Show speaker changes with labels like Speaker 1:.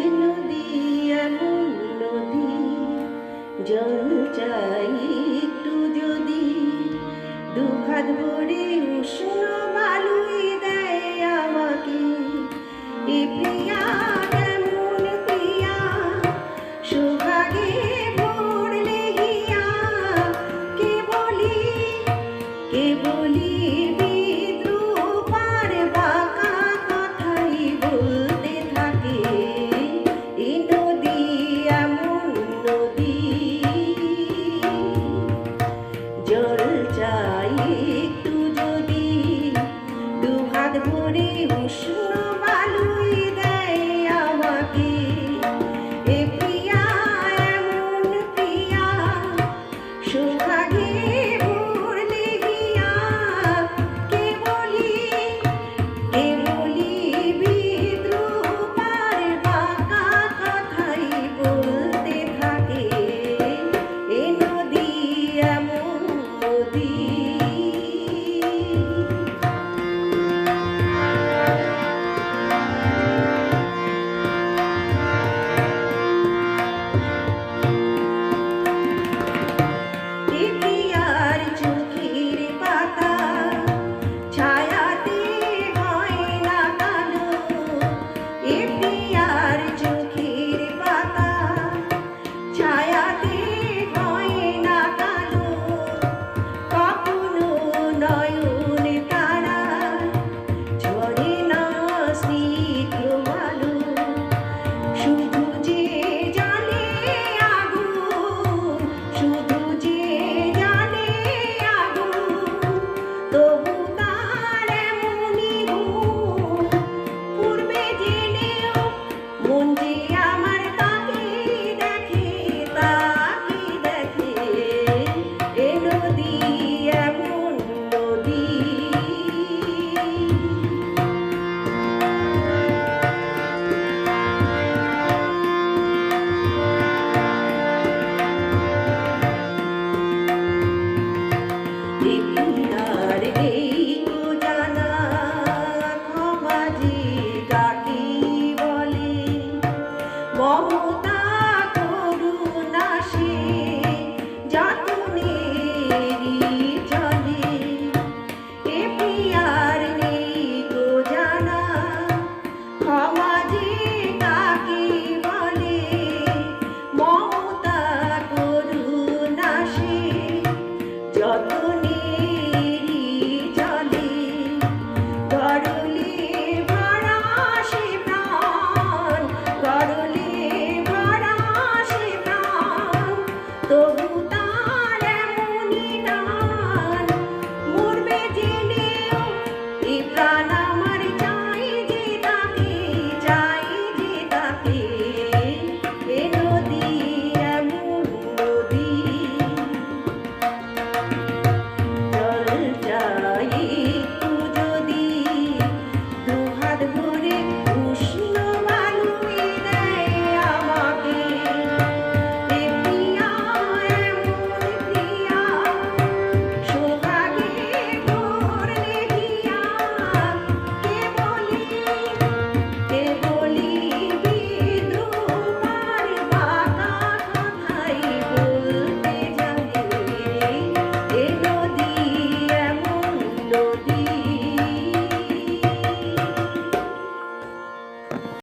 Speaker 1: এ নদী এমন নদী, জল চাই একটু যদি, দুহাত ভরে উষ্ণ বালুই দেয় আমাকে। এ প্রিয়া কেমন প্রিয়া, সোহাগে ভরলে হিয়া, কে বলি বিদ্রূপার বাঁকা কথাই বলতে থাকে। এ নদী এমন নদী, জল চাই একটু যদি, দুহাত ভরে উষ্ণ বালুই দেয় আমাকে। এ প্রিয়া এমন প্রিয়া, সোহাগে ভরলে হিয়া, কে বলি বিদ্রূপার বাঁকা কথাই বলতে থাকে। এ নদী এমন নদী। এ প্রিয়ার চোখের পাতা ছায়াতে হয় না কালো। এ প্রিয়ার চোখের পাতা ছায়াতে হয় না কালো। কখনো নয়ন তারা ঝরে না স্নিগ্ধ